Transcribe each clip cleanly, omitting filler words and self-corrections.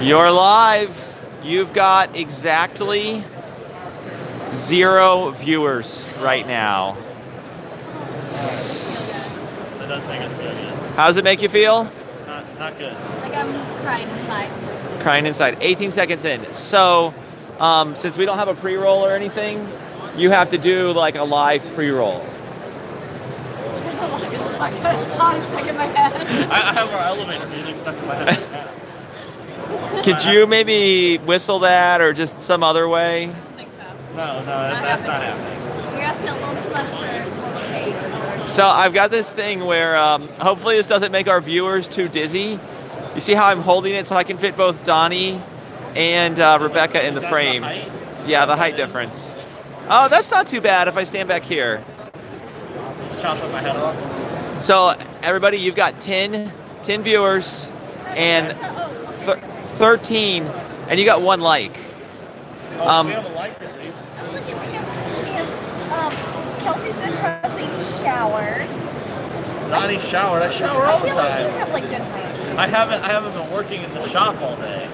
You're live. You've got exactly 0 viewers right now. That does make us feel good. How does it make you feel? Not good. Like I'm crying inside. Crying inside. 18 seconds in. So, since we don't have a pre-roll or anything, you have to do like a live pre-roll. I got a song stuck in my head. I have our elevator music stuck in my head right now. Could you maybe whistle that or just some other way? I don't think so. No, that's not happening. You're asking a little too much for cake. So I've got this thing where hopefully this doesn't make our viewers too dizzy. You see how I'm holding it so I can fit both Donny and Rebecca in the frame. Yeah, the height difference. Oh, that's not too bad if I stand back here. Just chopping my head off. So everybody, you've got 10 viewers and 13, and you got 1 like. We have a like at least. Oh, look at me. Kelsey's in Presley showered. Donny showered. I shower all the I feel like you time. have like good hygiene. I haven't been working in the shop all day.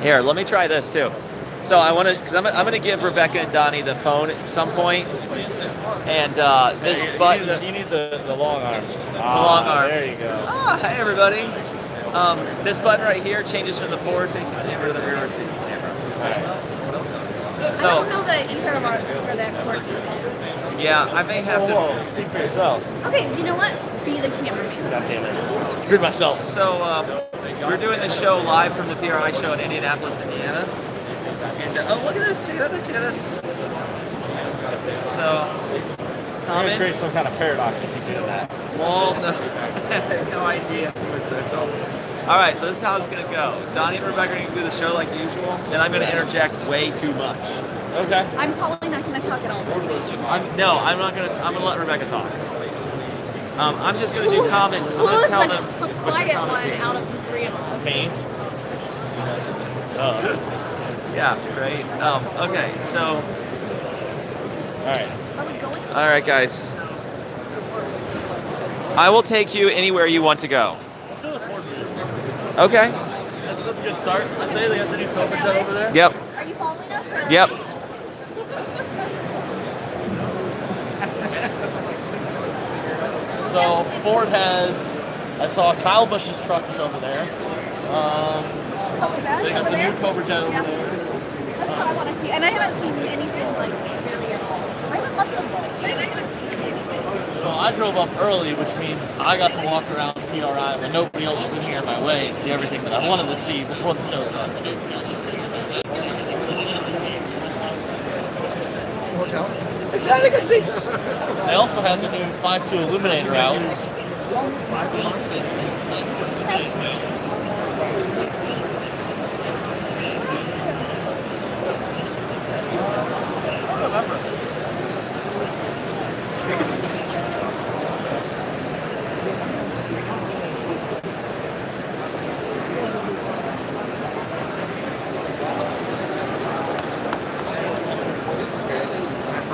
Here, let me try this too. So I want to, because I'm going to give Rebecca and Donny the phone at some point, and this button. You need the long arms. The long arm. There you go. Ah, hey everybody. This button right here changes from the forward-facing camera to the rearward-facing camera. So, I don't know that either of ours are that quirky. yeah, I may have Whoa, to. speak for yourself. Okay, you know what? Be the cameraman. God damn it. Screwed myself. So, we're doing this show live from the PRI show in Indianapolis, Indiana. And oh, look at this! Check out this! Check out this! So, You're gonna create some comments. kind of paradox if you do that. Well, no, I had no idea it was so told. All right, so this is how it's gonna go. Donny and Rebecca are gonna do the show like usual, and I'm gonna interject way too much. Okay. I'm probably not going to talk at all. I'm not gonna. I'm gonna let Rebecca talk. I'm just gonna do comments. I'm Who gonna is tell the them what to quiet one commentate. out of the 3 of us? Me. Yeah, right. Okay, so All right. Are we going? all right, guys. I will take you anywhere you want to go. Let's go to the Ford booth. Okay. That's a good start. I say they got the new Cobra Jet over there. Yep. Are you following us? Or Yep. So Ford has. I saw Kyle Busch's truck is over there. Cobra Jet's They got over the there? new Cobra Jet over Yeah. there. That's what I want to see. And I haven't seen anything like really at all. I would love to look, but I haven't seen anything. So I drove up early, which means I got to walk around PRI when nobody else was in here in my way and see everything that I wanted to see before the show started. They also have the new 5.2 Illuminator out.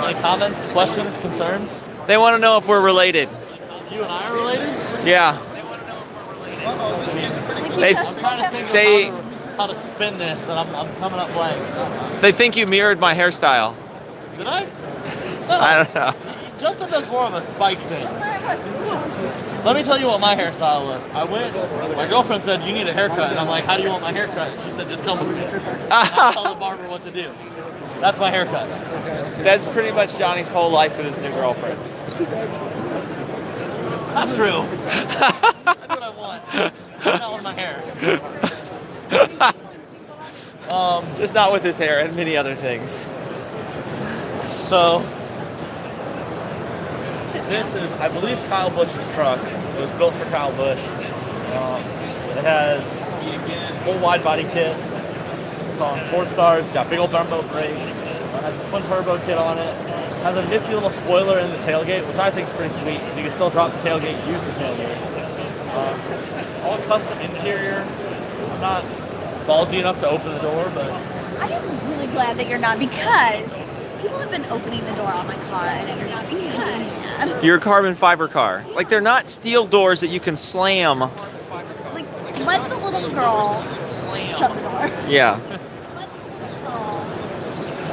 Any comments, questions, concerns? They want to know if we're related. You and I are related? Yeah. They I'm trying to think They- of how to spin this, and I'm coming up blank. they think you mirrored my hairstyle. Did I? I don't know. Justin does more of a spike thing. Let me tell you what my hairstyle was. I went, my girlfriend said, you need a haircut. And I'm like, how do you want my haircut? She said, just come with me. I'll tell the barber what to do. That's my haircut. That's pretty much Johnny's whole life with his new girlfriend. Not true. I do what I want. Not with my hair. Just not with his hair and many other things. So, this is, I believe, Kyle Busch's truck. It was built for Kyle Busch. It has a full wide body kit. It's on Ford Stars. It's got big old Brembo brake. It has a twin turbo kit on it. It has a nifty little spoiler in the tailgate, which I think is pretty sweet. You can still drop the tailgate and use the tailgate. All custom interior. I'm not ballsy enough to open the door, but I am really glad that you're not, because people have been opening the door on my car and it makes me really mad. Your carbon fiber car. Like, they're not steel doors that you can slam. Like, let the little girl shut the door. Yeah. Let the little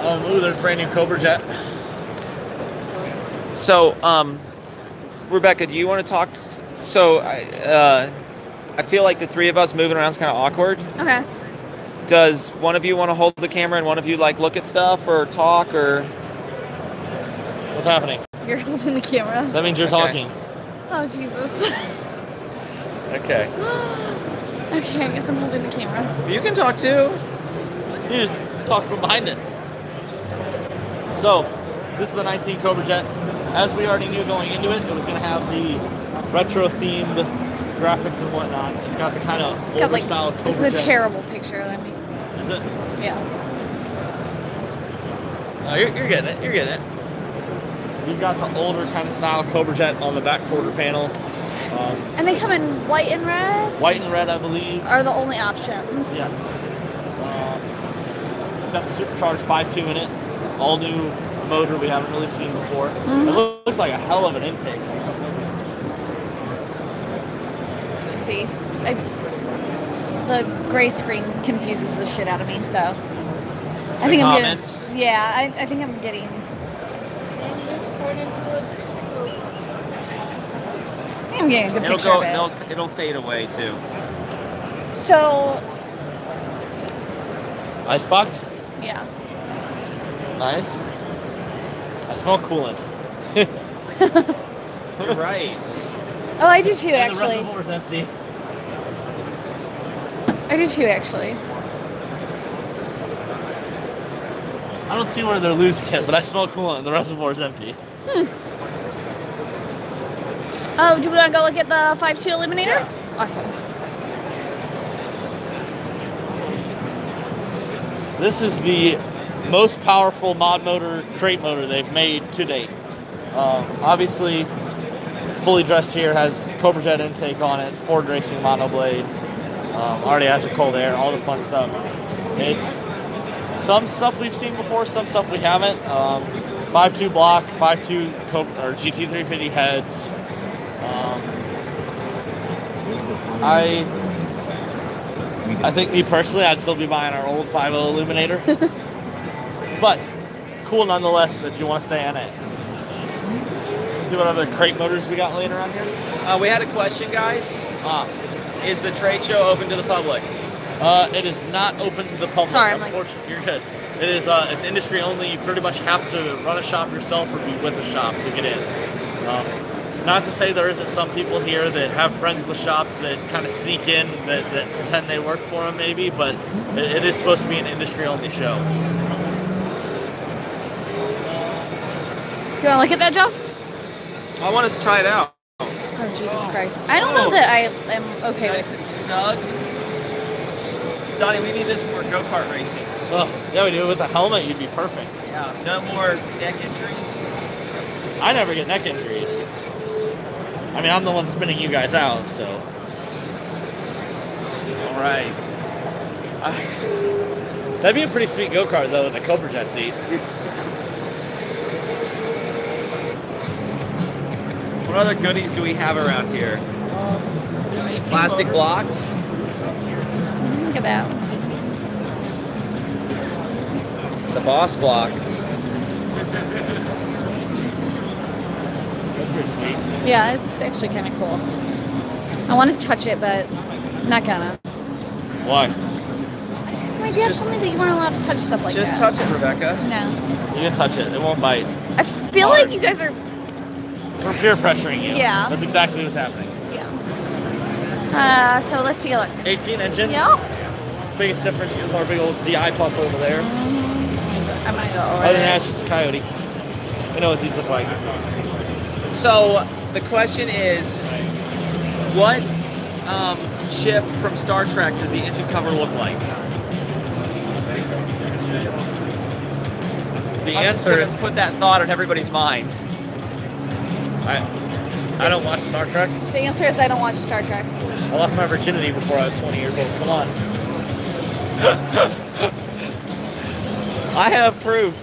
girl. Ooh, there's brand new Cobra Jet. So, Rebecca, do you want to talk? So, I feel like the three of us moving around is kind of awkward. Okay. Does one of you want to hold the camera and one of you like look at stuff or talk or? What's happening? You're holding the camera. That means you're talking. Oh, Jesus. Okay. Okay, I guess I'm holding the camera. You can talk too. You just talk from behind it. So, this is the 19 Cobra Jet. As we already knew going into it, it was going to have the retro-themed graphics and whatnot. It's got the kind of older style Cobra Jet. This is a terrible picture. Let me. Is it? Yeah. Oh, you're getting it. You're getting it. We've got the older kind of style Cobra Jet on the back quarter panel. And they come in white and red? White and red, I believe. Are the only options. Yeah. It's got the supercharged 5.2 in it. All new motor we haven't really seen before. Mm-hmm. It looks like a hell of an intake. Let's see. The gray screen confuses the shit out of me, so. I think I'm getting. Yeah, I think I'm getting. I'm getting a good picture of it. It'll fade away too. So. Icebox? Yeah. Nice. I smell coolant. You're right. Oh, I do too, And actually. the reservoir's empty. I do too, actually. I don't see where they're losing it, but I smell coolant and the reservoir's empty. Oh, do we want to go look at the 5.2 Eliminator? Awesome. This is the most powerful mod motor, crate motor they've made to date. Obviously, fully dressed here, has Cobra Jet intake on it, Ford Racing monoblade, already has a cold air, all the fun stuff. It's some stuff we've seen before, some stuff we haven't. 5.2 block, 5.2 or GT350 heads. I think me personally, I'd still be buying our old 5.0 Illuminator. But cool nonetheless if you want to stay on it. See what other crate motors we got laying around here? We had a question, guys. Is the trade show open to the public? It is not open to the public. Sorry, unfortunately, you're good. It is. It's industry only. You pretty much have to run a shop yourself or be with a shop to get in. Not to say there isn't some people here that have friends with shops that kind of sneak in, that pretend they work for them maybe, but it is supposed to be an industry only show. Do you want to look at that, Joss? I want us to try it out. Oh, Jesus Christ. I don't know that I am okay Nice with and snug. Donnie, we need this for go-kart racing. Oh, yeah, we do. With a helmet, you'd be perfect. Yeah, no more neck injuries. I never get neck injuries. I mean, I'm the one spinning you guys out, so. All right. That'd be a pretty sweet go-kart, though, with a Cobra Jet seat. What other goodies do we have around here? Plastic blocks. Look at that. The boss block. That's pretty sweet. Yeah, it's actually kind of cool. I want to touch it, but I'm not gonna. Why? Because my dad told me that you weren't allowed to touch stuff like Just that. touch it, Rebecca. No. You can touch it. It won't bite. I feel like you guys are. We're peer pressuring you. Yeah. That's exactly what's happening. Yeah. So let's take a look. 18 engine. Yep. Biggest difference is our big old DI pump over there. I'm gonna go over Other than there. that, it's just a Coyote. We know what these look like. So the question is, what ship from Star Trek does the engine cover look like? The I'm just answer. gonna put that thought on everybody's mind. I don't watch Star Trek. The answer is I don't watch Star Trek. I lost my virginity before I was 20 years old. Come on. I have proof.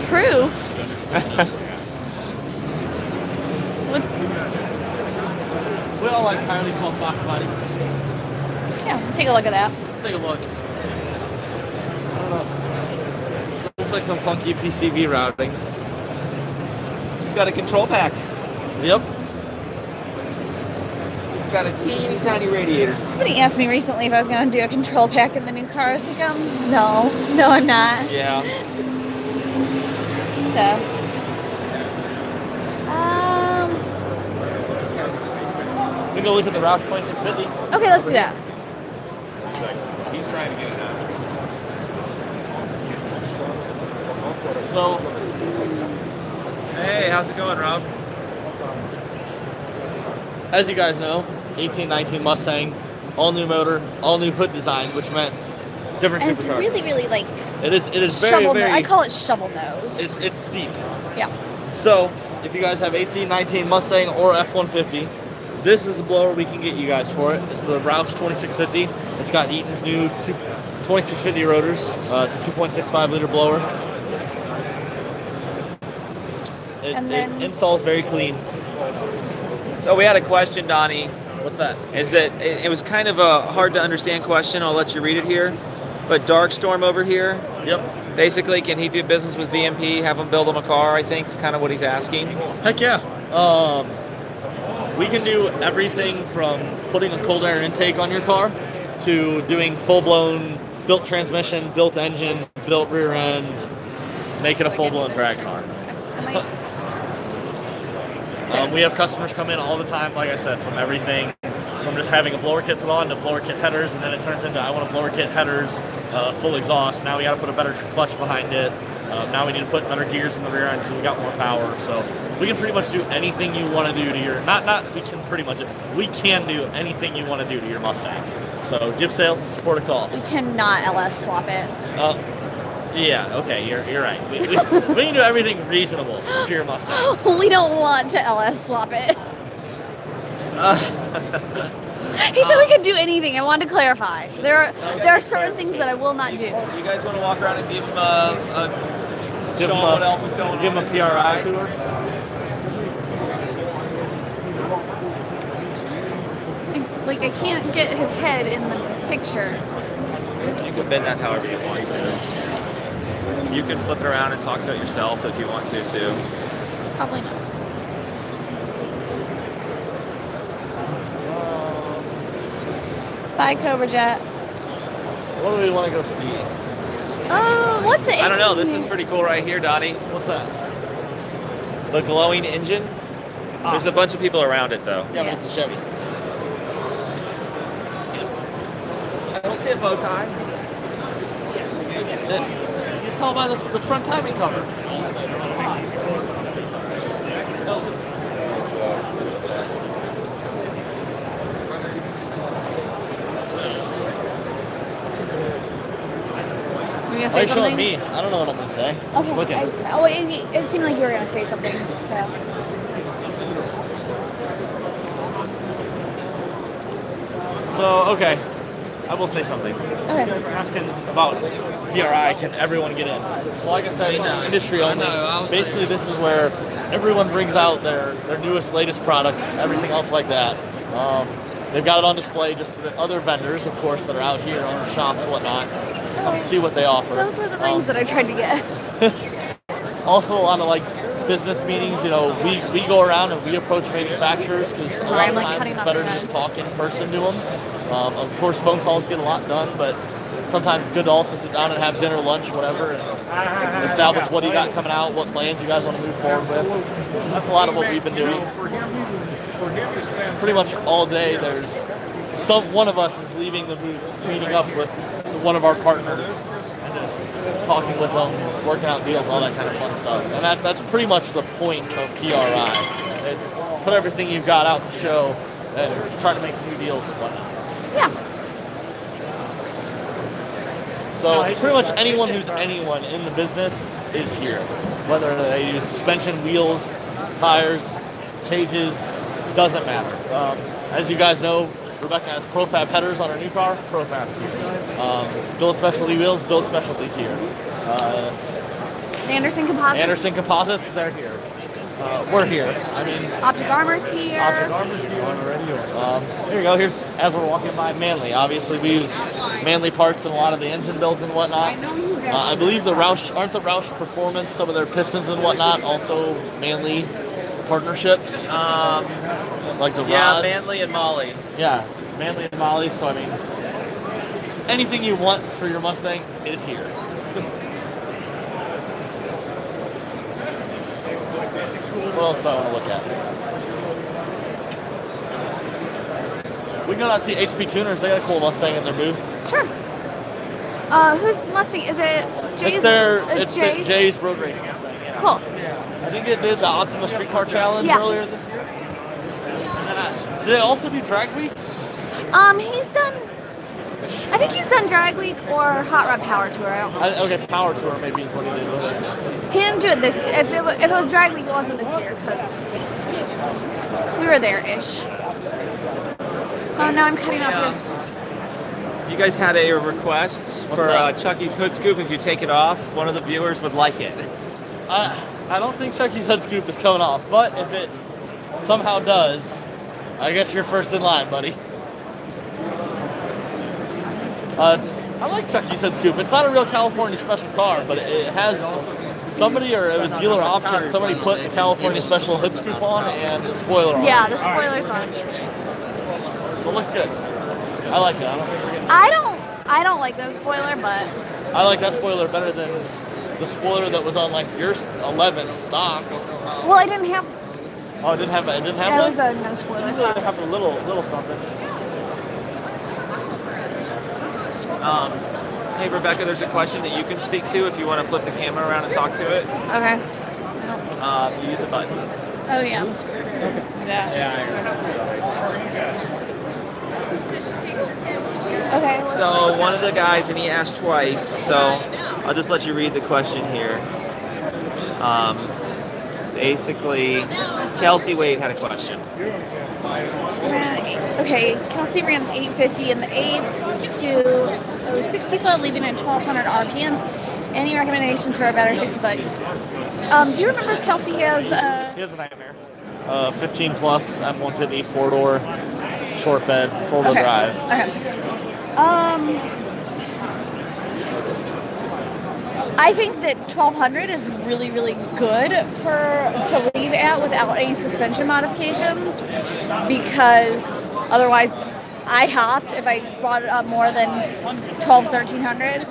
Proof? What? We all like highly small Fox bodies. Yeah, take a look at that. Let's take a look. I don't know. Looks like some funky PCB routing. It's got a control pack. Yep. It's got a teeny tiny radiator. Somebody asked me recently if I was going to do a control pack in the new car. I was like, no, I'm not. Yeah. So, we can go look at the Roush 2650. okay, let's do that. He's trying to get it out. So, Hey, how's it going, Rob? as you guys know, 1819 Mustang, all new motor, all new hood design, which meant different And it's supercharger. really, really like It is very, shovel very. nose. I call it shovel nose. It's steep. Yeah. So, if you guys have 1819 Mustang or F-150, this is the blower we can get you guys for it. It's the Roush 2650. It's got Eaton's new 2650 rotors. It's a 2.65 liter blower. It installs very clean. So we had a question, Donnie. What's that? Is that it was kind of a hard to understand question. I'll let you read it here. But Darkstorm over here, Yep. basically, can he do business with VMP? Have him build him a car? I think is kind of what he's asking. Heck yeah. We can do everything from putting a cold air intake on your car to doing full-blown built transmission, built engine, built rear end, make it a full-blown drag car. We have customers come in all the time, like I said, from everything from just having a blower kit put on to blower kit headers, and then it turns into I want a blower kit headers, full exhaust. Now we got to put a better clutch behind it. Now we need to put better gears in the rear end so we got more power. So we can pretty much do anything you want to do to your we can do anything you want to do to your Mustang. So give sales and support a call. We cannot LS swap it. Yeah, okay, you're right. We can do everything reasonable to your Mustang. We don't want to LS swap it. He said we could do anything. I wanted to clarify. There are certain things that I will not do. You guys want to walk around and give him what else is going on? Give him a PRI tour. Like, I can't get his head in the picture. You can bend that however you want to. You can flip it around and talk to it yourself if you want to, too. Probably not. Bye, Cobra Jet. What do we want to go see? Oh, what's it? I don't know. This is pretty cool right here, Donnie. What's that? The glowing engine. There's a bunch of people around it, though. Yeah, but it's a Chevy. I don't see a bow tie. You can tell by the front timing cover. Were you gonna Why are say you showing something? me? I don't know what I'm going to say. I'm just looking. It seemed like you were gonna say something. So. So, okay. I will say something. Okay. You're asking about PRI, can everyone get in? So like I said, it's industry only. Basically, this is where everyone brings out their newest, latest products, everything else like that. They've got it on display just so that other vendors, of course, that are out here, owner shops, whatnot, come see what they offer. Those were the rings that I tried to get. Also, on like business meetings, you know, we go around and we approach manufacturers because a lot of times it's better to just talk in person to them. Of course, phone calls get a lot done, but sometimes it's good to also sit down and have dinner, lunch, whatever, and establish what you got coming out, what plans you guys want to move forward with. That's a lot of what we've been doing. Pretty much all day, there's one of us is leaving the booth, meeting up with one of our partners, talking with them, working out deals, all that kind of fun stuff. And that's pretty much the point of PRI. It's put everything you've got out to show and try to make a few deals and whatnot. Yeah. So pretty much anyone who's anyone in the business is here. Whether they use suspension, wheels, tires, cages, doesn't matter. As you guys know, Rebecca has Profab headers on her new car. Profab's here. Build specialty wheels. Build specialties here. Anderson Composites. Anderson Composites, they're here. We're here. I mean, Optic Armor's here. Optic Armor's here. Here you go. Here's as we're walking by Manly. Obviously, we use Manly parts in a lot of the engine builds and whatnot. I believe the Roush aren't the Roush Performance, some of their pistons and whatnot, also Manly partnerships. Like the rods. Yeah, Manly and Molly. Yeah, Manly and Molly. So I mean, anything you want for your Mustang is here. What else do I want to look at? We can go out and see HP Tuners. They got a cool Mustang in their booth. Sure. Whose Mustang? Is it Jay's? It's Jay's Road Racing Mustang. Yeah. Cool. I think it did the Optima Streetcar Challenge earlier this year. Did it also do Drag Week? He's done. I think he's done Drag Week or Hot Rod Power Tour. I don't know. Okay, Power Tour maybe is what he did with it. He didn't do it this. If it was Drag Week, it wasn't this year because we were there-ish. Oh, now I'm cutting off. You guys had a request for Chucky's hood scoop. If you take it off, one of the viewers would like it. I don't think Chucky's hood scoop is coming off, but if it somehow does, I guess you're first in line, buddy. I like Chucky's hood scoop. It's not a real California special car, but it has somebody, or it was dealer option, somebody put the California special hood scoop on and the spoiler on. Yeah, the spoiler's on. So it looks good. I like it. I don't like the spoiler, but I like that spoiler better than the spoiler that was on like your 11 stock. Well, I didn't have. Oh, it didn't have that. It didn't have that. That Was a no spoiler. It didn't have a little something. Hey Rebecca, there's a question that you can speak to if you want to flip the camera around and talk to it. Okay. You use a button. Oh yeah. Okay. So one of the guys, and he asked twice, so I'll just let you read the question here. Basically, Kelsey Wade had a question. Okay, Kelsey ran 850 in the 8th to 60 foot, leaving at 1200 RPMs. Any recommendations for a better 60 foot? Do you remember if Kelsey has He has a Nightmare. 15 plus F-150 4-door, short bed, 4-wheel drive. Okay. I think that 1200 is really, really good to leave at without any suspension modifications, because otherwise I hopped if I brought it up more than 1300.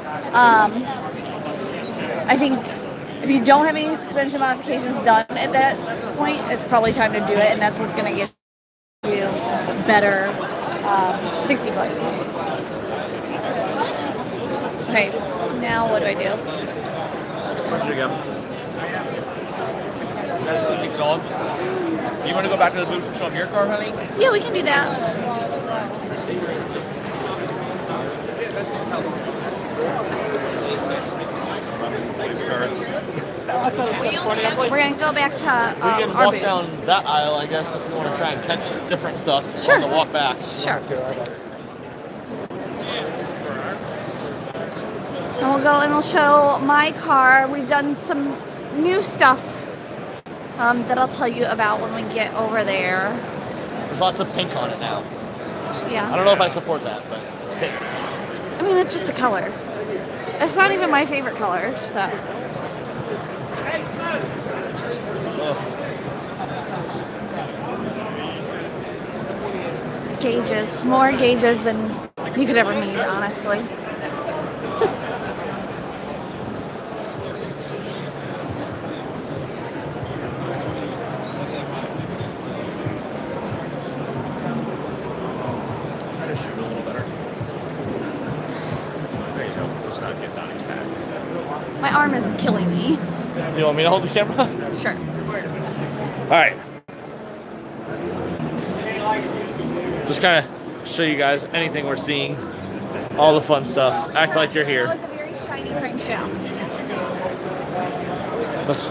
I think if you don't have any suspension modifications done at that point, it's probably time to do it, and that's what's going to get you better 60 foots. Okay, now what do I do? Where should I go? You want to go back to the booth and show them your car, honey? Yeah, we can do that. Police cards. We're going to go back to We can our walk booth. down that aisle, I guess, if you want to try and catch different stuff Sure. on the walk back. Sure. And we'll go and we'll show my car. We've done some new stuff that I'll tell you about when we get over there. There's lots of pink on it now. Yeah. I don't know if I support that, but it's pink. I mean, it's just a color. It's not even my favorite color, so. Gauges. More gauges than you could ever need, honestly. My arm is killing me. You want me to hold the camera? Sure. All right. Just kind of show you guys anything we're seeing, all the fun stuff. Act like you're here. That was a very shiny crankshaft. Let's,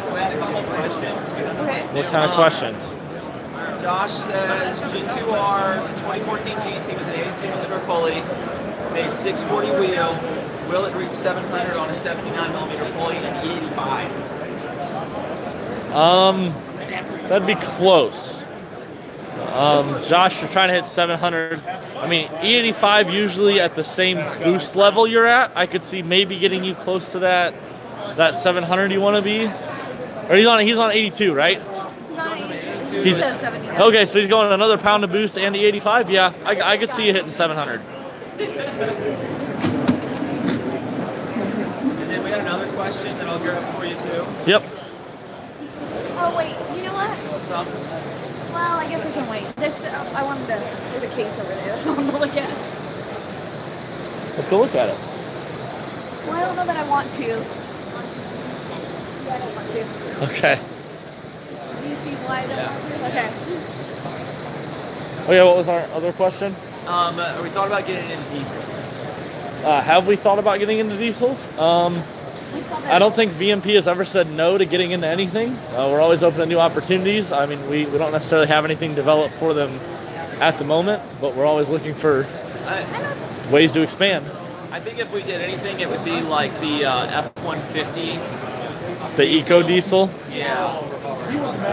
So we had a couple of questions. Okay. what kind of questions? Josh says G2R 2014 GT with an 82mm pulley, made 640 wheel. Will it reach 700 on a 79mm pulley and E85? That'd be close. Josh, you're trying to hit 700. I mean, E85 usually at the same boost level you're at. I could see maybe getting you close to that 700 you want to be. Or he's on 82, right? He's on 82. He's says 79. okay, so he's going another pound of boost and the 85. Yeah, I could see you hitting 700. And then we got another question that I'll grab for you too. Yep. Oh wait, you know what? Some. Well, I guess I can wait. This I wanted to. There's a case over there. I wanted to look at. Let's go look at it. Well, I don't know that I want to. Yeah, I don't want to. Okay. Do you see why I don't want to? Okay. Oh yeah, what was our other question? We thought about getting into diesels. Have we thought about getting into diesels? I don't think VMP has ever said no to getting into anything. We're always open to new opportunities. I mean, we don't necessarily have anything developed for them at the moment, but we're always looking for ways to expand. I think if we did anything, it would be like the F-150. The Eco Diesel? Yeah.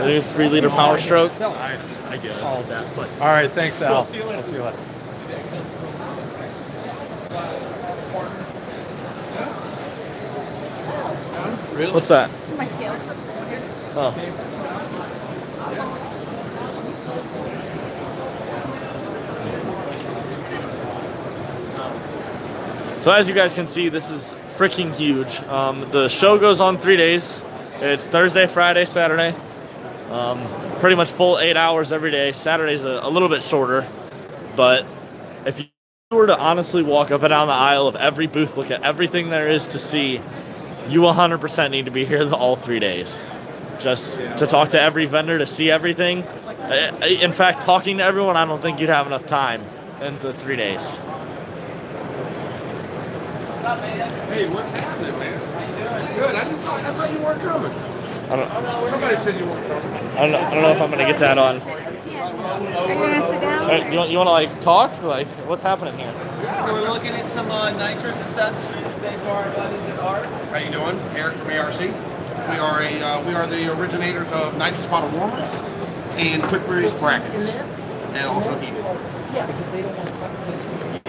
The 3-liter Power Stroke. I get it. All that, but all right, thanks, Al. See you later. I'll see you later. Really? What's that? My scales. Oh. So as you guys can see, this is freaking huge. The show goes on 3 days. It's Thursday, Friday, Saturday. Pretty much full 8 hours every day. Saturday's a little bit shorter. But if you were to honestly walk up and down the aisle of every booth, look at everything there is to see, you 100% need to be here all 3 days. Just to talk to every vendor, to see everything. In fact, talking to everyone, I don't think you'd have enough time in the 3 days. Hey, what's happening, man? Good. I thought you weren't coming. Somebody said you weren't coming. I don't know if I'm gonna get that on. Are you gonna sit down? You want to like talk? Like, what's happening here? Yeah, we're looking at some nitrous accessories made by our buddies at ARC. How you doing? Eric from ARC. We are the originators of nitrous bottle warmers and quick release brackets, and also heating.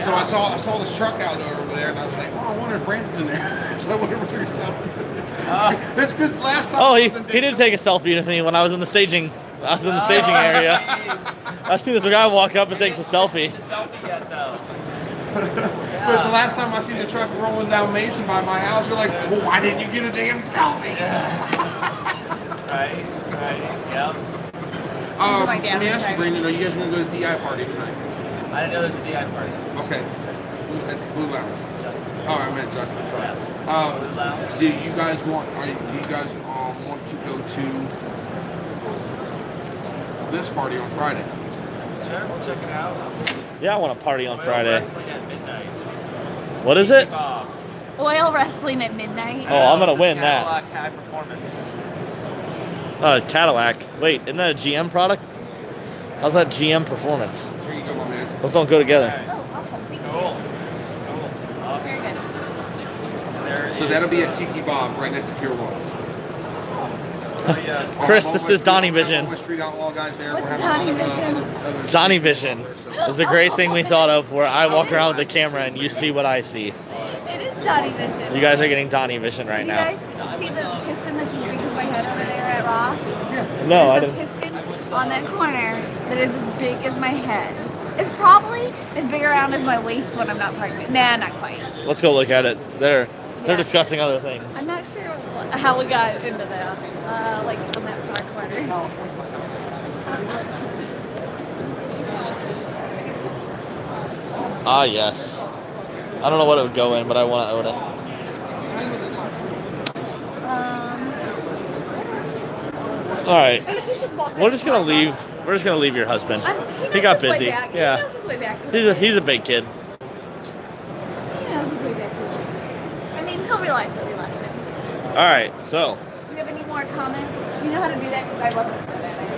So I saw this truck out over there, and I was like, oh, I wonder if Brandon's in there. So I wonder what you're selling. This because last time. Oh, he did take a selfie with me when I was in the staging. I was in the staging area. I see this guy walk up and takes a selfie. Selfie yet though? But the last time I see the truck rolling down Mason by my house, you're like, well, why didn't you get a damn selfie? Right, yep. Let me ask you, Brandon, are you guys going to go to the DI party tonight? I didn't know there's a DI party. Okay. That's Blue Lounge. Justin. Oh, I meant Justin, sorry. Blue Lounge. Do you guys want to go to this party on Friday? Sure, we'll check it out. Yeah, I want to party on Friday. Wrestling at midnight. What is it? Bob's. Oil wrestling at midnight. Oh, I'm gonna This is win that. Cadillac High Performance. Cadillac. Wait, isn't that a GM product? How's that GM Performance? Here you go, my man. Those don't go together. Oh, awesome. Thank you. Cool. Very good. There So that'll be at Tiki Bob's right next to Pure Ones. Chris, this is Donny Vision. Street Outlaw guys there. What's We're Donny having Vision? other Donny Vision is a great thing we thought of where I walk around with the camera and you see what I see. It is Donny Vision. You guys are getting Donny Vision right Did now. you guys see the piston that's as big as my head over there at Ross? No, I There's a didn't. piston on that corner that is as big as my head. It's probably as big around as my waist when I'm not pregnant. Nah, not quite. Let's go look at it. They're Yeah. discussing other things. I'm not sure how we got into that, like on that far corner. Ah, yes. I don't know what it would go in, but I want to own it. All right. I guess we should walk We're just gonna leave. We're just gonna leave your husband. He got his way busy. back. Yeah. He knows his way back. So He's a big kid. he knows his way back. I mean, he'll realize that we left him. All right. So Do you have any more comments? Do you know how to do that? Because I wasn't good at it.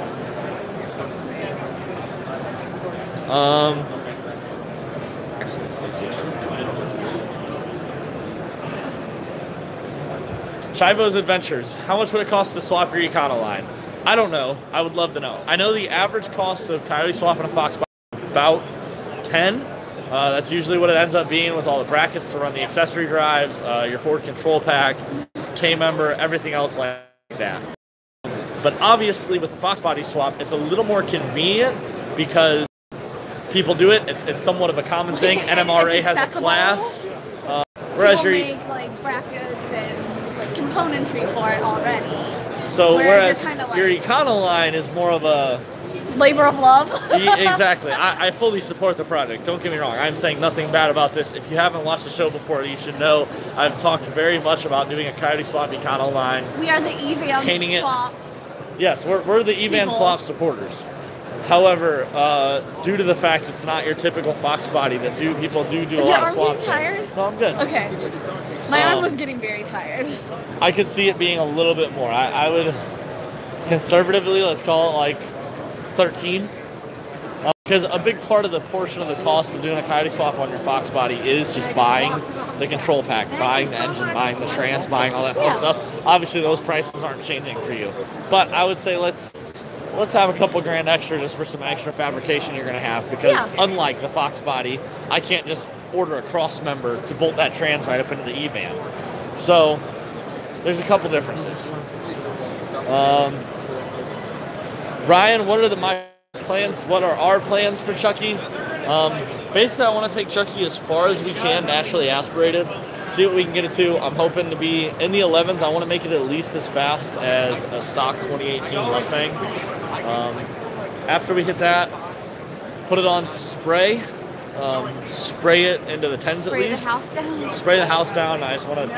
Chivo's Adventures. How much would it cost to swap your Econoline? I don't know. I would love to know. I know the average cost of Coyote swapping a Fox body is about 10. That's usually what it ends up being with all the brackets to run the accessory drives, your Ford control pack, K-member, everything else like that. But obviously with the Fox body swap, it's a little more convenient because people do it. It's somewhat of a common thing. NMRA has a class. Whereas people make like brackets and like componentry for it already. So whereas like, your Econoline is more of a labor of love. Exactly. I fully support the project. Don't get me wrong. I'm saying nothing bad about this. If you haven't watched the show before, you should know I've talked very much about doing a Coyote swap Econoline. We are the EVAN swap. Yes, we're the EVAN swap supporters. However, due to the fact it's not your typical Fox body, that people do a lot of swaps. Are you tired? No, I'm good. Okay. My arm was getting very tired. I could see it being a little bit more. I would conservatively, let's call it like 13. Because a big part of the portion of the cost of doing a Coyote swap on your Fox body is just buying the control pack, buying the engine, buying the trans, buying all that fun stuff. Obviously, those prices aren't changing for you. But I would say let's have a couple grand extra just for some extra fabrication you're going to have. Because unlike the Fox body, I can't just order a cross member to bolt that trans right up into the EVAN. So there's a couple differences. Ryan, what are my plans? What are our plans for Chucky? Basically, I want to take Chucky as far as we can, naturally aspirated, see what we can get it to. I'm hoping to be in the 11s. I want to make it at least as fast as a stock 2018 Mustang. After we hit that, put it on spray. Spray it into the 10s at least. Spray the house down. Spray the house down. I just want to,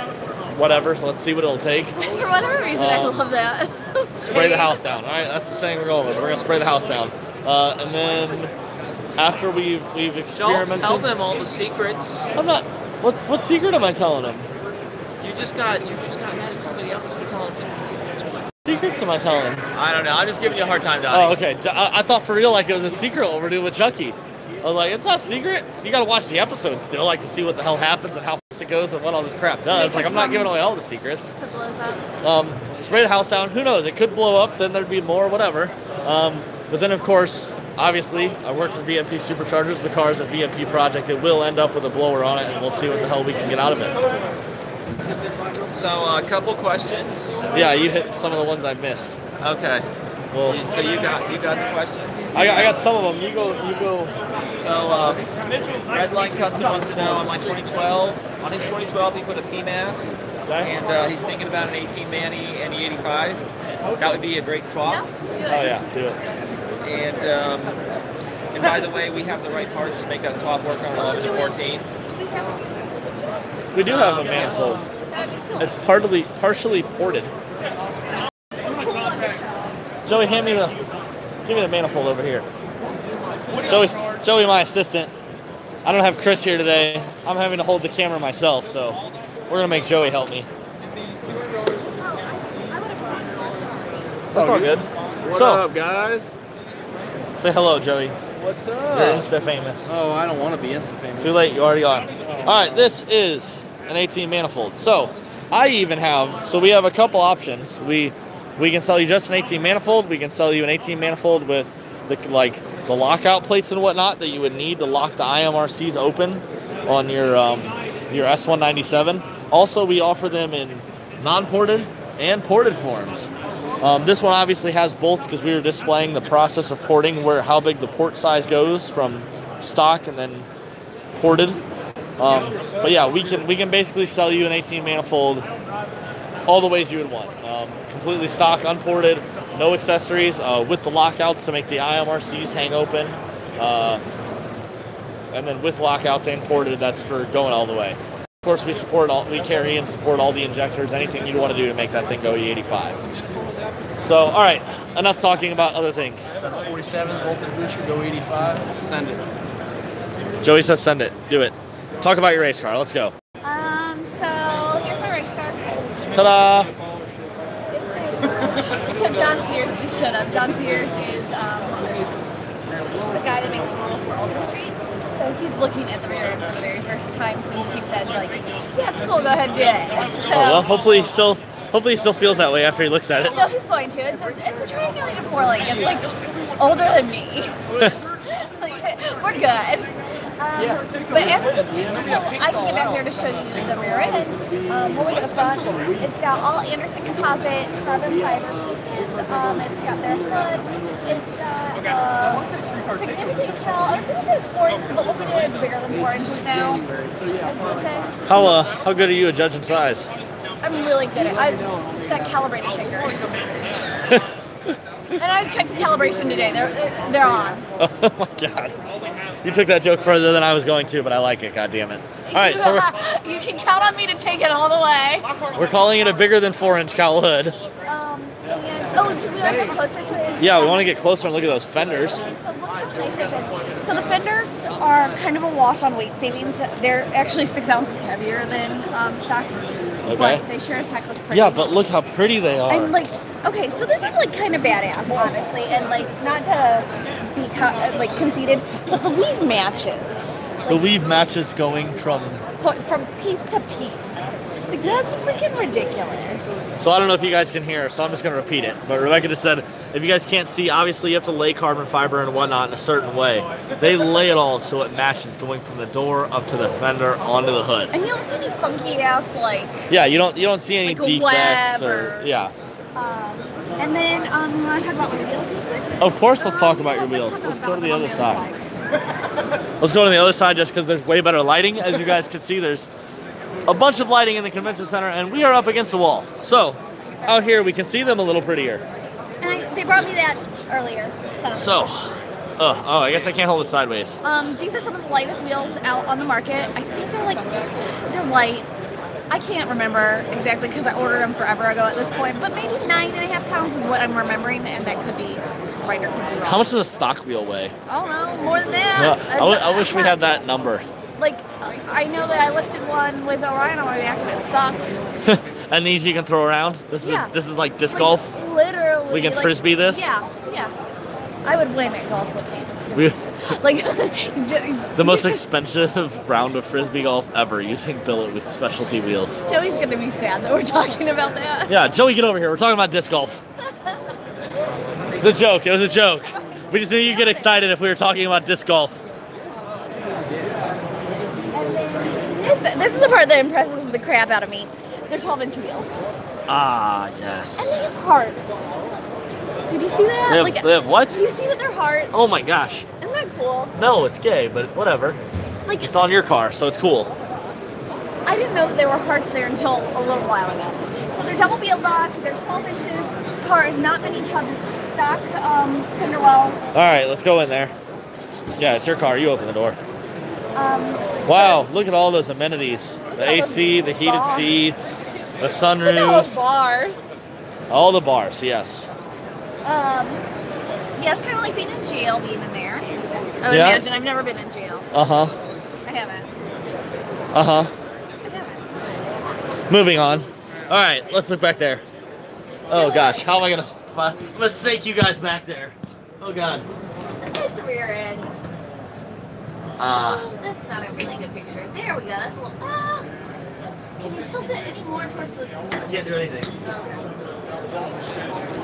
whatever, so let's see what it'll take. For whatever reason, I love that. Spray the house down. All right, that's the saying we're going with. We're going to spray the house down. And then after we've experimented. Don't tell them all the secrets. I'm not. What secret am I telling them? You just got mad at somebody else for telling them some secrets. Secrets am I telling them? I don't know. I'm just giving you a hard time, Donny. Oh, okay. I thought for real like it was a secret what we're doing with Chucky. I was like, it's not a secret. You got to watch the episode still, like to see what the hell happens and how fast it goes and what all this crap does. Like, I'm not giving away all the secrets. It blows up. Spray the house down. Who knows? It could blow up. Then there'd be more, whatever. But then, of course, obviously, I work for VMP Superchargers. The car is a VMP project. It will end up with a blower on it, and we'll see what the hell we can get out of it. So, a couple questions. Yeah, you hit some of the ones I missed. Okay. Well, so you got the questions. I got some of them. You go. So, Redline Custom wants to know on my 2012. On his 2012, he put a PMAS, and he's thinking about an 18 Manny and the 85. That would be a great swap. No, do it. And by the way, we have the right parts to make that swap work on 11 to 14. We do have a manifold. It's partially ported. Joey, give me the manifold over here. Joey, my assistant. I don't have Chris here today. I'm having to hold the camera myself, so we're gonna make Joey help me. That's all good. What up, guys? Say hello, Joey. What's up? You're Insta famous. Oh, I don't want to be Insta famous. Too late, you already are. All right, this is an 18 manifold. So we have a couple options. We can sell you just an 18 manifold. We can sell you an 18 manifold with the lockout plates and whatnot that you would need to lock the IMRCs open on your S197. Also, we offer them in non-ported and ported forms. This one obviously has both because we were displaying the process of porting, how big the port size goes from stock and then ported. But yeah, we can basically sell you an 18 manifold all the ways you would want. Completely stock, unported, no accessories, with the lockouts to make the IMRCs hang open. And then with lockouts and ported, that's for going all the way. Of course, we carry and support all the injectors, anything you'd want to do to make that thing go E85. So, all right, enough talking about other things. 747 voltage booster, go 85. Send it. Joey says send it. Do it. Talk about your race car. Let's go. So here's my race car. Ta-da! So John Sears, just shut up. John Sears is the guy that makes rules for Ultra Street. So he's looking at the rear end for the very first time since he said, like, yeah, it's cool, go ahead and do it. So, well, hopefully he still feels that way after he looks at it. No, he's going to. It's a triangulated 4-link. It's like older than me. Like, we're good. But as a vehicle, I can get back there to show you the rear end. We'll look at the front. It's got all Anderson composite carbon fiber pieces. It's got their hood. It's got significant cal. I was going to say it's 4 inches, but looking at it, it's bigger than 4 inches now. I'd say. How good are you at judging size? I'm really good at it. I've got calibrated fingers. And I checked the calibration today. They're on. Oh my god. You took that joke further than I was going to, but I like it, god damn it. Alright, so you can count on me to take it all the way. We're calling it a bigger than 4-inch cowl hood. Do we want to get closer to it? Yeah, we want to get closer and look at those fenders. So look how nice it is. So the fenders are kind of a wash on weight savings. They're actually 6 ounces heavier than stock. Okay. But they sure as heck look pretty. Yeah, but look how pretty they are. And like, okay, so this is like kind of badass, honestly, and like not to be like conceited, but the weave matches. Like, the weave matches going from piece to piece. Like that's freaking ridiculous. So I don't know if you guys can hear, so I'm just going to repeat it. But Rebecca just said, if you guys can't see, obviously you have to lay carbon fiber and whatnot in a certain way. They lay it all so it matches going from the door up to the fender onto the hood. And you don't see any funky ass like. Yeah, you don't see any like defects or yeah. And then you want to talk about my wheels real quick? Of course, let's talk about your wheels. Let's go to the other side. Let's go to the other side just because there's way better lighting. As you guys can see, there's a bunch of lighting in the convention center, and we are up against the wall. So out here, we can see them a little prettier. And they brought me that earlier. So, I guess I can't hold it sideways. These are some of the lightest wheels out on the market. I think they're light. I can't remember exactly because I ordered them forever ago at this point, but maybe 9.5 pounds is what I'm remembering, and that could be right or could be wrong. How much does a stock wheel weigh? Oh no, more than that. Yeah, I wish we had that number. Like, I know that I lifted one with Orion on my back and it sucked. And these you can throw around? This is like disc golf? Literally. We can frisbee this? Yeah. I would win at golf with you. Like the most expensive round of frisbee golf ever using billet with specialty wheels. Joey's gonna be sad that we're talking about that. Yeah, Joey, get over here. We're talking about disc golf. It was a joke. It was a joke. We just knew you'd get excited if we were talking about disc golf. And then this is the part that impresses the crap out of me. They're 12-inch wheels. Ah, yes. And they have hearts. Did you see that? They have what? Did you see that they're hearts? Oh my gosh. Isn't that cool? No, it's gay, but whatever. Like, it's on your car, so it's cool. I didn't know that there were hearts there until a little while ago. So they're double wheel lock, they're 12 inches, car is not mini tub, it's stock fender wells. Alright, let's go in there. Yeah, it's your car, you open the door. Wow, look at all those amenities. The AC, the heated seats, the sunroof. Look at all those bars. All the bars, yes. Yeah, it's kind of like being in jail, being in there. I would imagine. I've never been in jail. I haven't. I haven't. Moving on. All right, let's look back there. Oh gosh, how am I gonna? I'm gonna snake you guys back there. Oh god. It's a rear end. That's not a really good picture. There we go. That's a little. Can you tilt it any more towards the? Can't do anything.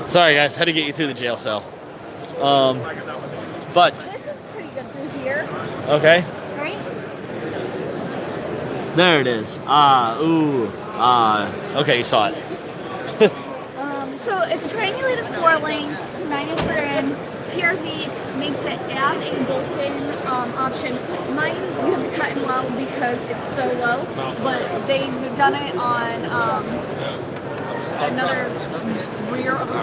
Sorry guys, had to get you through the jail cell. But this is pretty good through here. Okay. Right? There it is. Okay, you saw it. So it's a triangulated 4-link, 9-inch rear end. TRZ makes it as a bolt-in option. Mine you have to cut and weld because it's so low, but they've done it on another rear of the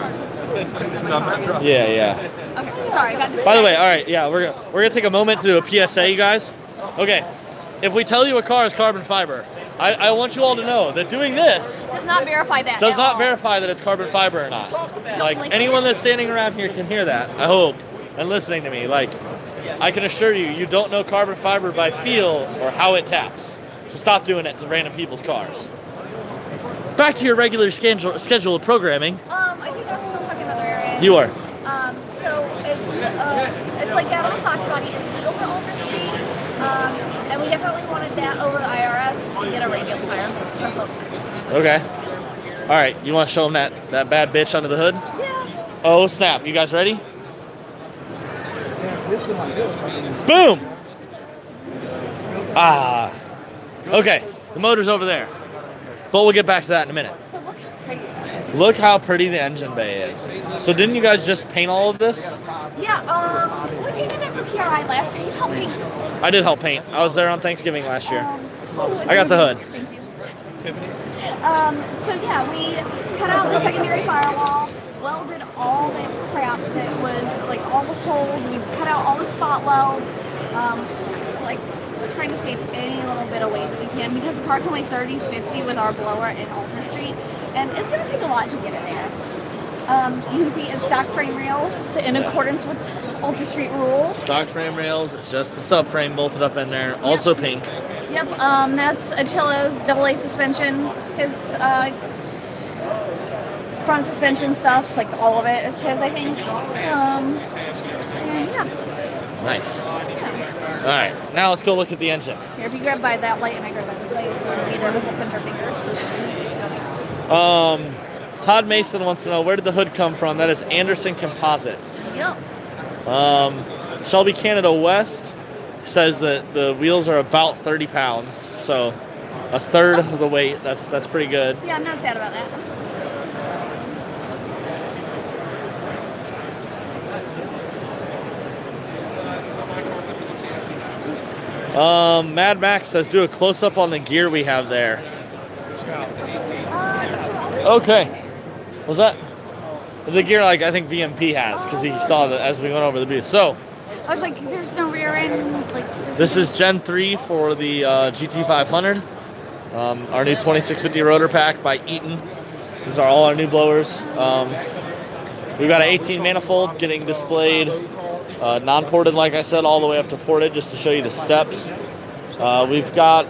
Yeah. Okay, sorry. By the way, all right, yeah, we're gonna take a moment to do a PSA, you guys. Okay, if we tell you a car is carbon fiber, I want you all to know that doing this does not verify that. Does not verify that it's carbon fiber or not. Like anyone that's standing around here can hear that, I hope, and listening to me. Like, I can assure you, you don't know carbon fiber by feel or how it taps. So stop doing it to random people's cars. Back to your regular schedule of programming. I think I was still talking about the rear end. You are. So it's it's like that on a Fox body. It's legal for Ultra Street, and we definitely wanted that over the IRS to get a radial tire to hook. Okay. All right, you want to show them that bad bitch under the hood? Yeah. Oh snap! You guys ready? Boom! Ah. Okay, the motor's over there, but we'll get back to that in a minute. But look how pretty that is. Look how pretty the engine bay is. So didn't you guys just paint all of this? Yeah. We painted it for PRI last year. You helped paint. I did help paint. I was there on Thanksgiving last year. I got the hood. Thank you. So yeah, we cut out the secondary firewall, welded all the crap that was like all the holes. We cut out all the spot welds. Like we're trying to save any little bit of weight that we can because the car can weigh 30-50 with our blower in Ultra Street, and it's gonna take a lot to get it there. You can see it's stock frame rails in accordance with Ultra Street rules. Stock frame rails. It's just the subframe bolted up in there. Also pink. Yep, that's Attilo's AA suspension. His front suspension stuff, like all of it is his, I think. And yeah. Nice. Yeah. All right, so now let's go look at the engine. Here, if you grab by that light and I grab by this light, either of us will pinch our fingers. Todd Mason wants to know, where did the hood come from? That is Anderson Composites. Yep. Shelby Canada West says that the wheels are about 30 pounds, so a third of the weight. That's pretty good. Yeah, I'm not sad about that. Mad Max says, do a close-up on the gear we have there. Okay. Was that the gear like I think VMP has, because he saw that as we went over the booth. So I was like, there's no rear end. Like, this is Gen 3 for the GT500. Our new 2650 rotor pack by Eaton. These are all our new blowers. We've got an 18 manifold getting displayed, non-ported, like I said, all the way up to ported, just to show you the steps. We've got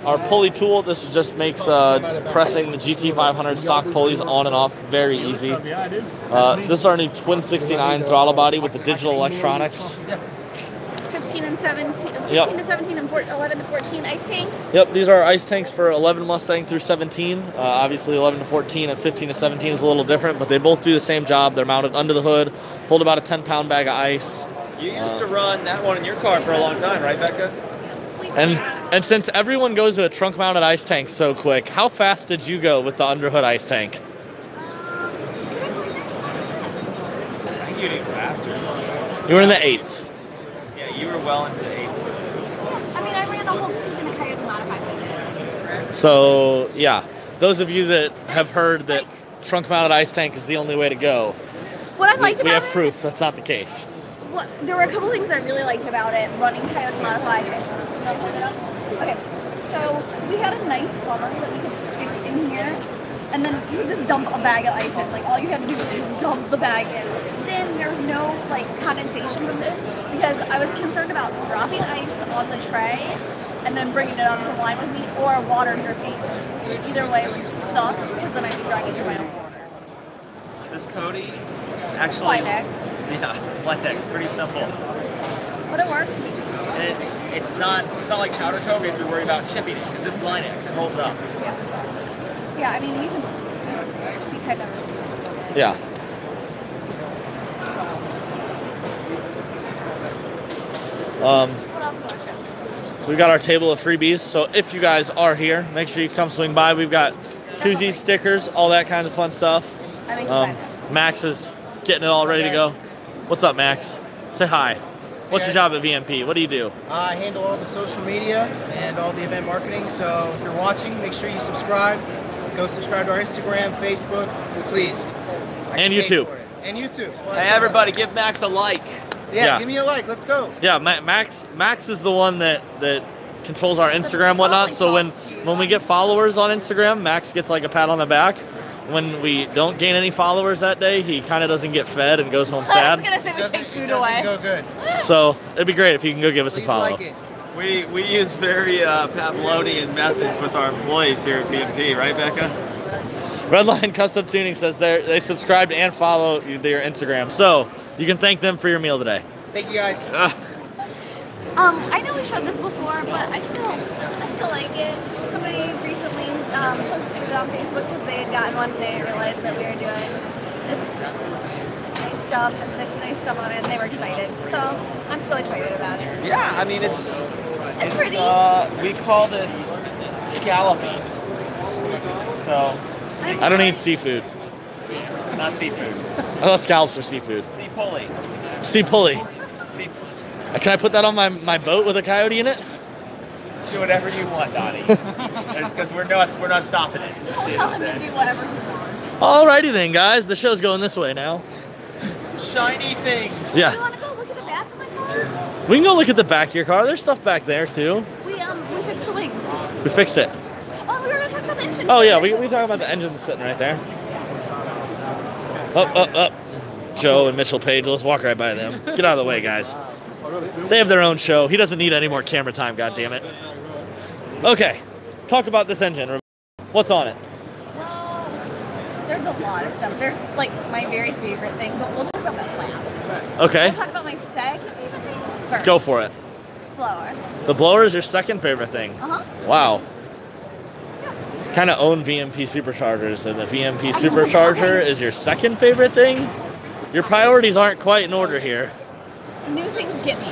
our pulley tool. This just makes pressing the GT500 stock pulleys on and off very easy. This is our new twin 69 throttle body with the digital electronics. 15 and 17, 15 Yep. to 17 and 11 to 14 ice tanks. Yep, these are ice tanks for 11 Mustang through 17. Obviously 11 to 14 and 15 to 17 is a little different, but they both do the same job. They're mounted under the hood, hold about a 10-pound bag of ice. You used to run that one in your car for a long time, right, Becca? And since everyone goes to a trunk-mounted ice tank so quick, how fast did you go with the underhood ice tank? I think you did faster. You were in the 8s. Yeah, you were well into the 8s. I mean, I ran a whole season of Coyote Modified with it. So, yeah, those of you that have heard that trunk-mounted ice tank is the only way to go, What I liked we about have it, proof that's not the case. there were a couple things I really liked about it, running Coyote Modified. Okay, so we had a nice funnel that we could stick in here, and then you could just dump a bag of ice in. Like, all you had to do was just dump the bag in. Then there's no, like, condensation from this, because I was concerned about dropping ice on the tray and then bringing it onto the line with me, or water dripping. Either way would suck, because then I'd be dragging through my own water. This Cody actually... Linex. Yeah, Linex, pretty simple. But it works. And it's not like powder coat. We have to worry about chipping it because it's Linex. It holds up. Yeah. Yeah, I mean, you can be kind of... Yeah. What else do you want to show? We've got our table of freebies, so if you guys are here, make sure you come swing by. We've got koozies, stickers, all that kind of fun stuff. I make you find Max is getting it all ready to go. What's up, Max? Say hi. What's your job at VMP? What do you do? I handle all the social media and all the event marketing, so if you're watching, make sure you subscribe. Go subscribe to our Instagram, Facebook, please. And YouTube. And YouTube. Well, Hey, everybody, give Max a like. Yeah, give me a like. Let's go. Yeah, Max is the one that controls our Instagram and whatnot. So when we get followers on Instagram, Max gets like a pat on the back. When we don't gain any followers that day, he kind of doesn't get fed and goes home sad. I was going to say we take food away. Go good. So it'd be great if you can go give us a follow. Like it. We use very Pavlovian methods with our employees here at VMP, right, Becca? Redline Custom Tuning says they subscribed and follow their Instagram. So you can thank them for your meal today. Thank you guys. I know we showed this before, but I still like it. Somebody recently posted it on Facebook because they had gotten one and they realized that we were doing this nice stuff and this nice stuff on it, and they were excited. So I'm still excited about it. Yeah, I mean it's pretty. We call this scalloping. So I don't eat seafood. not seafood. I thought scallops were seafood. Sea pulley. Sea pulley. Sea. Can I put that on my boat with a coyote in it? Do whatever you want, Donnie. Because we're not stopping it. Don't tell him to do whatever he wants. Alrighty then, guys. The show's going this way now. Shiny things. Yeah. You want to go look at the back of my car? We can go look at the back of your car. There's stuff back there too. We fixed the wing. We fixed it. Oh, we were gonna talk about the engine. Oh too. yeah, we talk about the engine that's sitting right there. Up. Joe and Mitchell Page, let's walk right by them. Get out of the way, guys. They have their own show. He doesn't need any more camera time, goddammit. Okay, talk about this engine. What's on it? Well, there's a lot of stuff. There's like my very favorite thing, but we'll talk about that last. Okay. We'll talk about my second favorite thing first. Go for it. Blower. The blower is your second favorite thing. Uh-huh. Wow. Kind of own VMP superchargers, and the VMP supercharger is your second favorite thing? Your priorities aren't quite in order here. New things get me.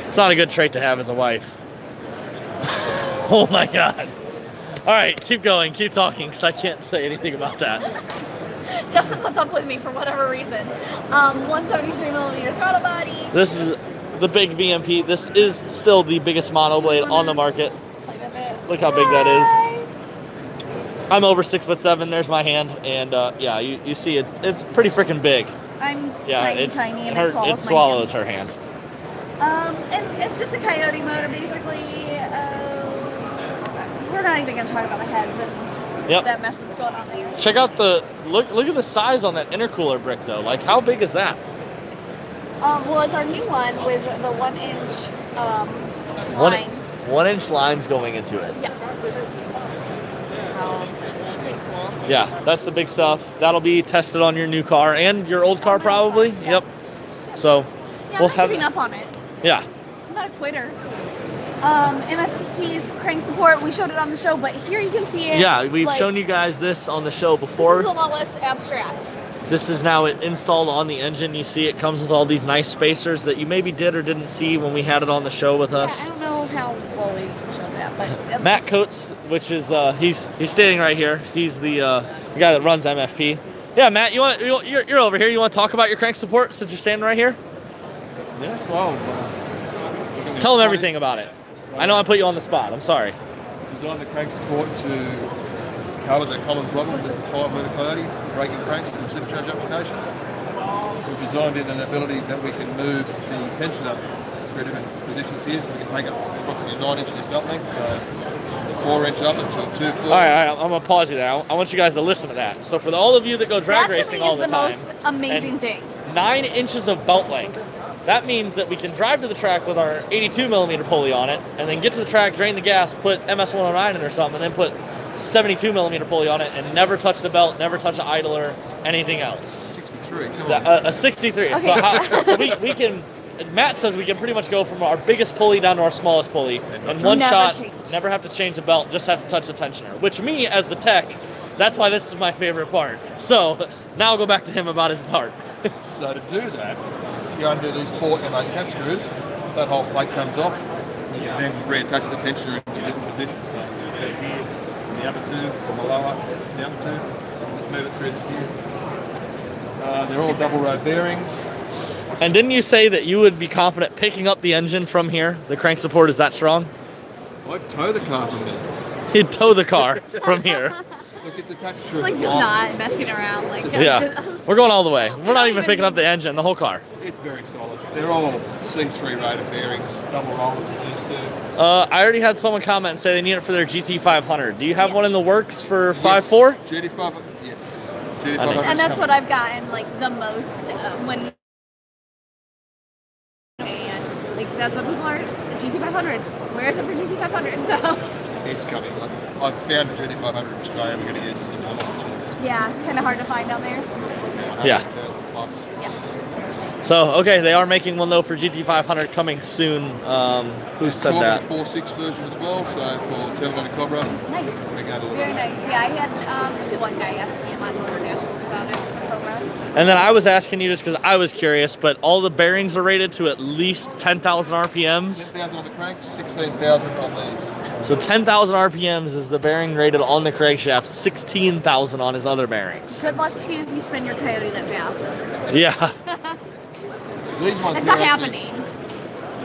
It's not a good trait to have as a wife. Oh my god. All right, keep going, keep talking, because I can't say anything about that. Justin puts up with me for whatever reason. 173mm throttle body. This is the big VMP. This is still the biggest monoblade on the market. Play with it. Look how big that is. I'm over 6'7". There's my hand, and yeah, you see it's pretty freaking big. I'm Yeah, tiny, and it swallows her hand. And it's just a coyote motor, basically. We're not even going to talk about the heads and that mess that's going on there. Check out the look at the size on that intercooler brick though. Like, how big is that? Well, it's our new one with the 1-inch lines. 1-inch lines going into it. Yeah. So. Yeah, that's the big stuff. That'll be tested on your new car and your old car probably. Yeah. Yep. So yeah, we'll I'm have giving up on it. Yeah. I'm not a quitter. MFP's crank support, we showed it on the show, but here you can see it. Yeah, we've shown you guys this on the show before. This is a lot less abstract. This is now installed on the engine. You see it comes with all these nice spacers that you maybe did or didn't see when we had it on the show with us. I don't know how well we showed that, but Matt Coates, which is he's standing right here. He's the guy that runs MFP. Yeah, Matt, you're over here. You want to talk about your crank support since you're standing right here? Yes, well. Tell them everything about it. I know I put you on the spot. I'm sorry. Designed the crank support to cover the common problem with the 5-metre Coyote braking cranks in the supercharge application. We've designed in an ability that we can move the tension up through different positions here, so we can take it approximately 9 inches of belt length, so 4 inches up until 2 4. All right, I'm gonna pause you there. I want you guys to listen to that. So for all of you that go drag racing all the time, that to me is the most amazing thing. 9 inches of belt length. That means that we can drive to the track with our 82mm pulley on it, and then get to the track, drain the gas, put MS-109 in or something, and then put 72mm pulley on it, and never touch the belt, never touch an idler, anything else. 63. Come on. A 63. Okay. So we can. Matt says we can pretty much go from our biggest pulley down to our smallest pulley in one shot. Never have to change the belt, just have to touch the tensioner. Which me, as the tech, that's why this is my favorite part. So now I'll go back to him about his part. So to do that, you undo these 4 M8 cap screws. That whole plate comes off. You can then reattach the tensioner in different positions. So you put it here, from the upper tube, from the lower, the upper tube. Just move it through this here. They're all double row bearings. And didn't you say that you would be confident picking up the engine from here? The crank support is that strong? I'd tow the car from there. He'd tow the car from here. Look, it's attached It's to like a just not messing around. Like Yeah, we're going all the way. We're not even picking up the engine, the whole car. It's very solid. They're all C3 rated bearings, double rollers as used to. I already had someone comment and say they need it for their GT500. Do you have one in the works for 5.4? GT500, yes. GT500. And that's what I've gotten like the most when. And like that's what people are. GT500. Where is it for GT500? So. It's coming. I've found a GT500 in Australia. We're going to use it as well. Yeah, kind of hard to find down there. Yeah. Plus. Yeah. So, okay, they are making one though for GT500 coming soon. Who said that? 4.6 version as well, so for Donny Cobra. Nice. Very nice. Yeah, I had one guy ask me on Internationals about it. Cobra. And then I was asking you just because I was curious, but all the bearings are rated to at least 10,000 RPMs. 10,000 on the cranks, 16,000 on these. So 10,000 RPMs is the bearing rated on the crankshaft, 16,000 on his other bearings. Good luck to you if you spin your Coyote that fast. Yeah. These ones it's not happening.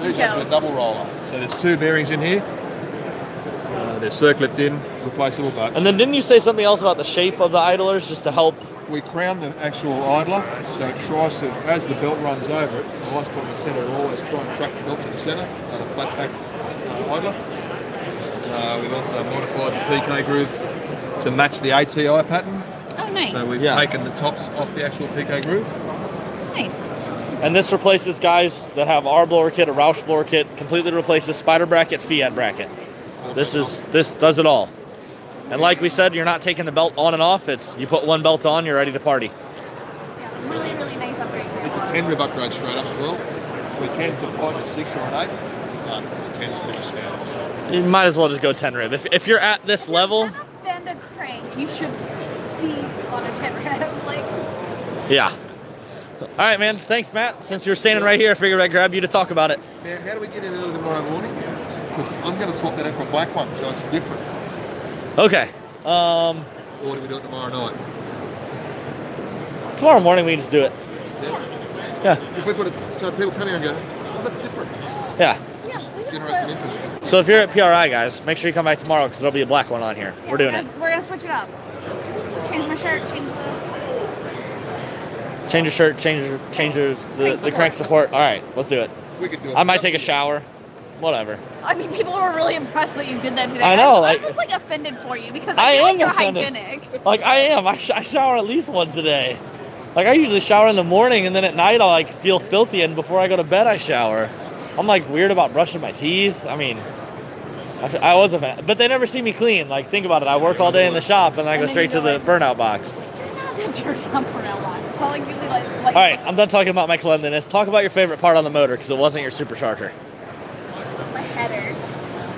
These ones are a double roller. So there's 2 bearings in here. They're circlipped in, replaceable, but... And then didn't you say something else about the shape of the idlers just to help? We crown the actual idler, so it tries to, as the belt runs over it, the high spot in the centre will always try and track the belt to the centre on a flat pack idler. We've also modified the PK groove to match the ATI pattern. Oh, nice. So we've taken the tops off the actual PK groove. Nice. And this replaces guys that have our blower kit, a Roush blower kit, completely replaces spider bracket, Fiat bracket. This does it all. And like we said, you're not taking the belt on and off. It's you put one belt on, you're ready to party. Yeah, really, really nice upgrade. It's a 10 rib upgrade straight up as well. We can supply a 6 or an 8. The 10 is pretty standard. You might as well just go 10 rib. If you're at this level, If you're gonna bend a crank, you should be on a 10 rib. Like. Yeah. All right, man. Thanks, Matt. Since you're standing right here, I figured I'd grab you to talk about it. Man, how do we get in early tomorrow morning? Because I'm going to swap that out for a black one, so it's different. Okay. Or do we do it tomorrow night? Tomorrow morning we can just do it. Yeah. If we put it, so people come here and go, oh, that's different. Yeah. Generate some interest. So if you're at PRI, guys, make sure you come back tomorrow because there'll be a black one on here. Yeah, we're doing it. We're gonna switch it up. Change my shirt. Change your shirt. Change the crank support. All right, let's do it. We could do it. I might take a shower. Whatever. I mean, people were really impressed that you did that today. I know. I was like offended for you because I I feel am like you're offended. hygienic. Like I am. I shower at least once a day. Like I usually shower in the morning and then at night I'll like feel filthy and before I go to bed I shower. I'm like weird about brushing my teeth. I mean, I was offended, but they never see me clean. Like think about it. I work all day in the shop and then I go straight to the burnout box. Not the burnout box. It's all like you like. All right, I'm done talking about my cleanliness. Talk about your favorite part on the motor because it wasn't your supercharger. It's my headers.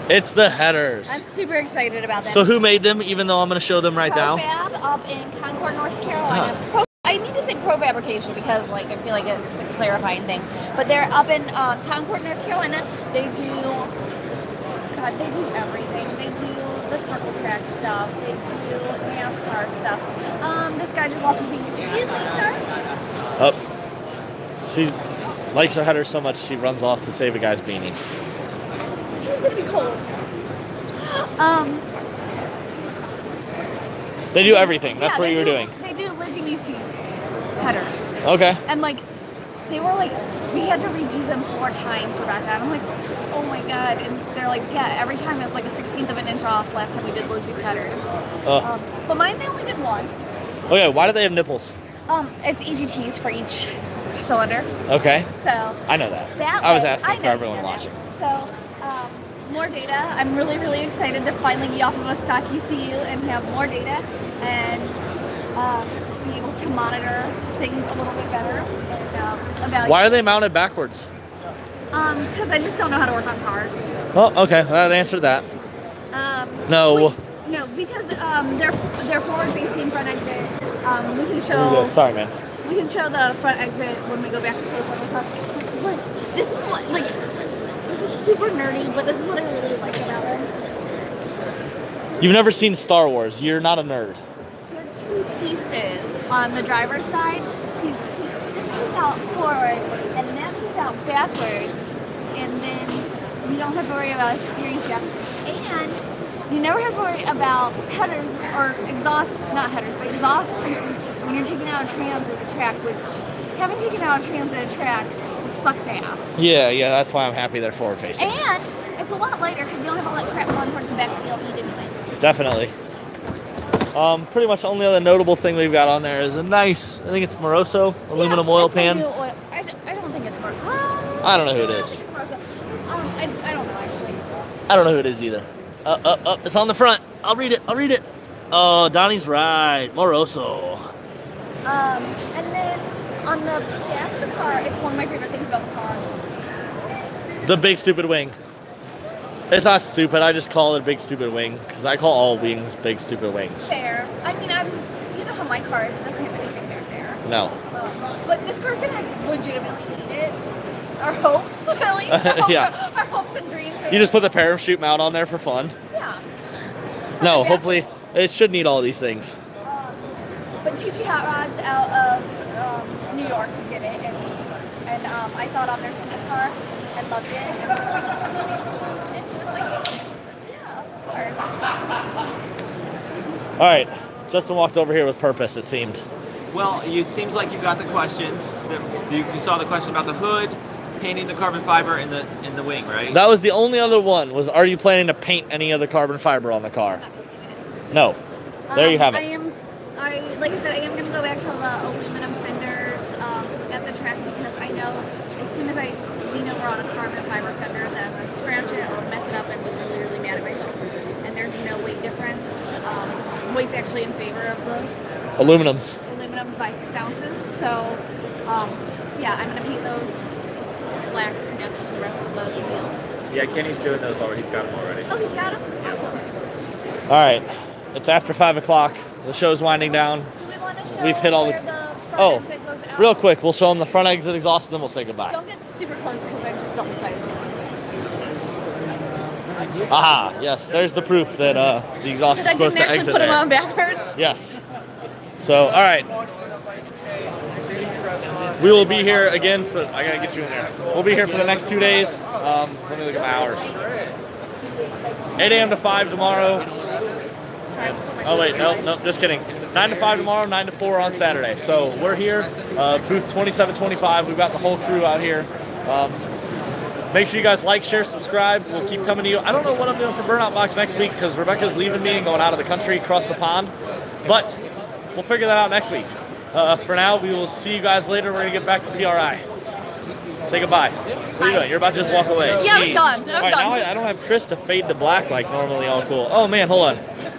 It's the headers. I'm super excited about that. So who made them? Even though I'm going to show them right now. Profab up in Concord, North Carolina. I need to say pro fabrication because like I feel like it's a clarifying thing. But they're up in Concord, North Carolina. They do everything. They do the circle track stuff. They do NASCAR stuff. This guy just lost his beanie. Excuse me, sir. Oh, she likes her headers so much she runs off to save a guy's beanie. He's gonna be cold. They do everything. That's what you were doing. They do Lizzie Musie's headers. Okay. And like, they were like, we had to redo them 4 times, Rebecca. And I'm like, oh my god. And they're like, yeah, every time it was like a 1/16 of an inch off last time we did Lizzie's headers. But mine they only did once. Okay, why do they have nipples? It's EGTs for each cylinder. Okay. So I know that. I was asking for everyone watching. So, more data. I'm really, really excited to finally be off of a stock ECU and have more data and be able to monitor things a little bit better and evaluate. Why are they mounted backwards? Because I just don't know how to work on cars. Oh, okay. That answered that. No. No, because they're forward-facing front exit. We can show. Sorry, man. We can show the front exit when we go back to close on the car. But this is what like. This is super nerdy, but this is what I really like about it. You've never seen Star Wars. You're not a nerd. There are 2 pieces on the driver's side. So you take this piece out forward and that piece out backwards, and then you don't have to worry about a steering shaft. And you never have to worry about headers or exhaust, not headers, but exhaust pieces when you're taking out a transit track, which having taken out a transit track sucks ass. Yeah, that's why I'm happy they're forward facing. And it's a lot lighter because you don't have all that crap going towards the back of the LE anyways. Definitely. Pretty much the only other notable thing we've got on there is a nice, I think it's Moroso aluminum oil pan. I don't think it's Moroso. Well, I don't know who it is. I think it's Moroso. I don't know actually. I don't know who it is either. It's on the front. I'll read it. Oh, Donnie's right. Moroso. And then On the back of the car, it's one of my favorite things about the car. The big stupid wing. It's not stupid. I just call it a big stupid wing because I call all wings big stupid wings. Fair. I mean, you know how my car is. It doesn't have anything back there. No. But this car's gonna legitimately need it. Our hopes, really. Yeah. Our hopes and dreams. You just put the parachute mount on there for fun. Yeah. No, hopefully it should need all these things. But Chi Hot Rods out of New York did it, and I saw it on their student car and loved it. And he was like, yeah, of course. All right, Justin walked over here with purpose, it seemed. Well, it seems like you got the questions. You saw the question about the hood, painting the carbon fiber in the wing, right? That was the only other one. Was are you planning to paint any of the carbon fiber on the car? No. There you have it. Like I said, I am going to go back to the aluminum fenders at the track because I know as soon as I lean over on a carbon fiber fender that I'm going to scratch it or mess it up and be really, really mad at myself. And there's no weight difference. Weight's actually in favor of the aluminums. Aluminum by 6 ounces. So, yeah, I'm going to paint those black to match the rest of the steel. Yeah, Kenny's doing those already. He's got them already. Oh, he's got them? All right. It's after 5 o'clock. The show's winding down. Do we want to show We've hit all the front exit goes out? Real quick, we'll show them the front exit exhaust, and then we'll say goodbye. Don't get super close because I just don't decide to. Aha! Yes, there's the proof that the exhaust is supposed to exit I didn't actually put them there. on backwards. Yes. So, all right. We will be here again for. I gotta get you in there. We'll be here for the next 2 days. Let me look at my hours. 8 a.m. to 5 tomorrow. Oh wait, no, just kidding. 9 to 5 tomorrow, 9 to 4 on Saturday. So we're here, booth 2725. We've got the whole crew out here. Make sure you guys like, share, subscribe. We'll keep coming to you. I don't know what I'm doing for Burnout Box next week because Rebecca's leaving me and going out of the country across the pond. But we'll figure that out next week. For now, we will see you guys later. We're going to get back to PRI. Say goodbye. What are you doing? You're about to just walk away. Yeah, I was done. All right, now I don't have Chris to fade to black like normally. All cool. Oh man, hold on.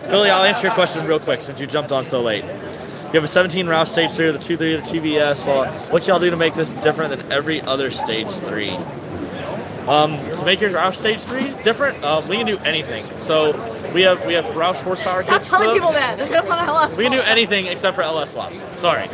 Billy, I'll answer your question real quick since you jumped on so late. You have a 17 Roush Stage 3 with a 2.3 to TVS. Well, what y'all do to make this different than every other Stage 3? To make your Roush Stage 3 different, we can do anything. So we have Roush horsepower kits. Stop telling people that. They're gonna want LS. We can do anything except for LS swaps. Sorry.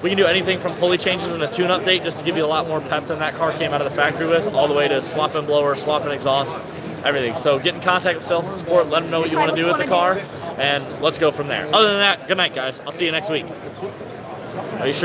We can do anything from pulley changes and a tune update just to give you a lot more pep than that car came out of the factory with, all the way to swapping blower, swapping exhaust, everything. So get in contact with sales and support, let them know what you want to do with the car, and let's go from there. Other than that, good night, guys. I'll see you next week. Are you sure?